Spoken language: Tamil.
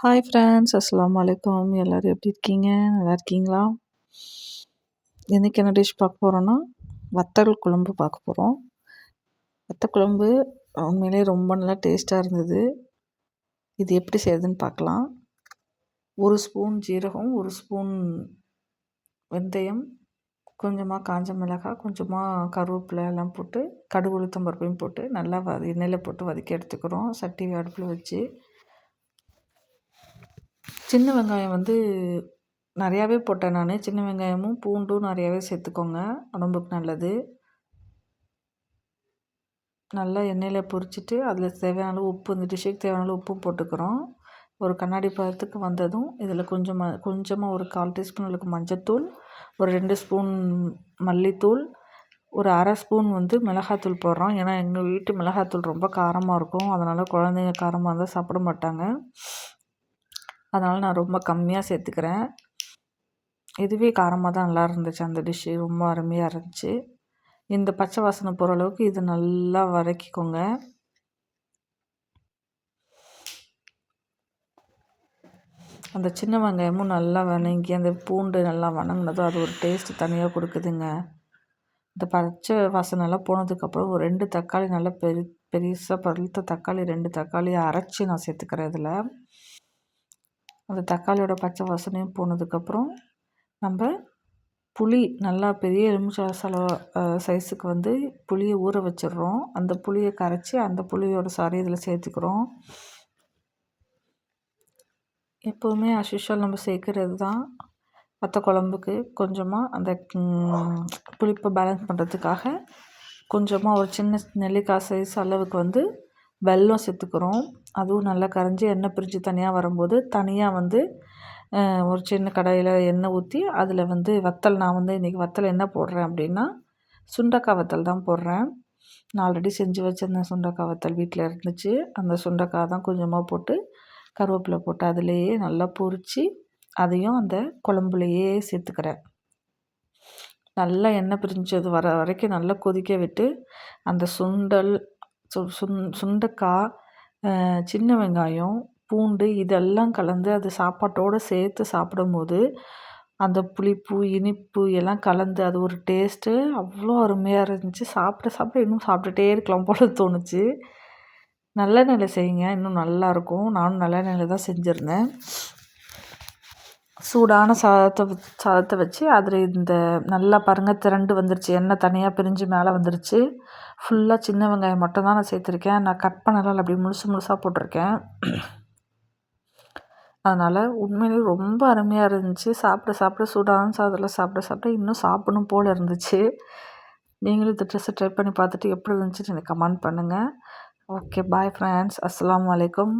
ஹாய் ஃப்ரெண்ட்ஸ், அஸ்ஸலாமு அலைக்கும். எல்லோரும் எப்படி இருக்கீங்க? நல்லா இருக்கீங்களா? இன்றைக்கி என்ன டிஷ் பார்க்க போகிறோன்னா, வத்தல் குழம்பு பார்க்க போகிறோம். வத்தல் குழம்பு உண்மையிலே ரொம்ப நல்லா டேஸ்ட்டாக இருந்தது. இது எப்படி செய்யுதுன்னு பார்க்கலாம். 1 ஸ்பூன் ஜீரகம், 1 ஸ்பூன் வெந்தயம், கொஞ்சமாக காஞ்ச மிளகாய், கொஞ்சமாக கருவேப்பிலை எல்லாம் போட்டு, கடுகு உளுத்தம் பருப்பையும் போட்டு நல்லா எண்ணெயில் போட்டு வதக்கி எடுத்துக்கிறோம். சட்டி அடுப்பில் வச்சு சின்ன வெங்காயம் நிறையாவே போட்டேன் நான். சின்ன வெங்காயமும் பூண்டும் நிறையாவே சேர்த்துக்கோங்க, உடம்புக்கு நல்லது. நல்லா எண்ணெயில் பொரிச்சிட்டு அதில் தேவையான அளவு உப்பு, இந்த டிஷ்ஷுக்கு தேவையான அளவு உப்பும் போட்டுக்கிறோம். ஒரு கண்ணாடி பதத்துக்கு வந்ததும் இதில் கொஞ்சமாக ஒரு 1/4 டீஸ்பூன் அளவுக்கு மஞ்சத்தூள், ஒரு 2 ஸ்பூன் மல்லித்தூள், ஒரு 1/2 ஸ்பூன் மிளகாத்தூள் போடுறோம். ஏன்னா எங்கள் வீட்டு மிளகாத்தூள் ரொம்ப காரமாக இருக்கும். அதனால் குழந்தைங்க காரமாக இருந்தால் சாப்பிட மாட்டாங்க. அதனால் நான் ரொம்ப கம்மியாக சேர்த்துக்கிறேன். இதுவே காரமாக தான் நல்லா இருந்துச்சு. அந்த டிஷ்ஷு ரொம்ப அருமையாக இருந்துச்சு. இந்த பச்சை வாசனை போகிற அளவுக்கு இது நல்லா வதக்கிக்கோங்க. அந்த சின்ன வெங்காயமும் நல்லா வதங்கி அந்த பூண்டு நல்லா வதங்கினதும் அது ஒரு டேஸ்ட்டு தனியாக கொடுக்குதுங்க. இந்த பச்சை வாசனைலாம் போனதுக்கப்புறம் ஒரு 2 தக்காளி நல்லா பெருசாக பழுத்த தக்காளி 2 தக்காளியை அரைச்சி நான் சேர்த்துக்கிறேன் இதில். அந்த தக்காளியோட பச்சை வாசனையும் போனதுக்கப்புறம் நம்ம புளி நல்லா பெரிய எலுமிச்சை சைஸுக்கு புளியை ஊற வச்சிடுறோம். அந்த புளியை கரைச்சி அந்த புளியோட சாறை இதில் சேர்த்துக்கிறோம். எப்போதுமே அஸ்யூஷுவல் நம்ம சேர்க்குறது தான். வத்த குழம்புக்கு கொஞ்சமாக அந்த புளிப்பை பேலன்ஸ் பண்ணுறதுக்காக கொஞ்சமாக ஒரு சின்ன நெல்லிக்காய் சைஸ் அளவுக்கு வெல்லம் சேர்த்துக்கிறோம். அதுவும் நல்லா கரைஞ்சி எண்ணெய் பிரிஞ்சு தனியாக வரும்போது தனியாக ஒரு சின்ன கடாயில் எண்ணெய் ஊற்றி அதில் வத்தல், நான் இன்றைக்கி வத்தல் என்ன போடுறேன் அப்படின்னா, சுண்டக்காய் வத்தல் தான் போடுறேன். நான் ஆல்ரெடி செஞ்சு வச்சுருந்தேன் சுண்டக்காய் வத்தல் வீட்டில் இருந்துச்சு. அந்த சுண்டக்காய் தான் கொஞ்சமாக போட்டு கருவேப்பிலை போட்டு அதிலேயே நல்லா பொரித்து அதையும் அந்த குழம்புலையே சேர்த்துக்கிறேன். நல்லா எண்ணெய் பிரிஞ்சது வர வரைக்கும் நல்லா கொதிக்க விட்டு அந்த சுண்டைக்காய், சின்ன வெங்காயம், பூண்டு இதெல்லாம் கலந்து அது சாப்பாட்டோடு சேர்த்து சாப்பிடும்போது அந்த புளிப்பு, இனிப்பு எல்லாம் கலந்து அது ஒரு டேஸ்ட்டு அவ்வளோ அருமையாக இருந்துச்சு. சாப்பிட இன்னும் சாப்பிட்டுட்டே இருக்கலாம் போல தோணுச்சு. நல்லெண்ணெயில் செய்யுங்க, இன்னும் நல்லாயிருக்கும். நானும் நல்லெண்ணெயில் தான் செஞ்சுருந்தேன். சூடான சாதத்தை வச்சு அதில் இந்த நல்லா பாருங்கள் திரண்டு வந்துருச்சு. எண்ணெய் தனியாக பிரிஞ்சு மேலே வந்துருச்சு. ஃபுல்லாக சின்ன வெங்காயம் மட்டும் தான் நான் சேர்த்துருக்கேன். நான் கட் பண்ணலாம், அப்படி முழுசாக போட்டிருக்கேன். அதனால் உண்மையிலே ரொம்ப அருமையாக இருந்துச்சு. சாப்பிட சூடான சாதத்தில் சாப்பிட இன்னும் சாப்பிடணும் போல் இருந்துச்சு. நீங்களும் இந்த ட்ரெஸ்ஸை ட்ரை பண்ணி பார்த்துட்டு எப்படி இருந்துச்சுன்னு எனக்கு கமெண்ட் பண்ணுங்கள். Okay, bye friends. அஸ்ஸலாமு அலைக்கும்.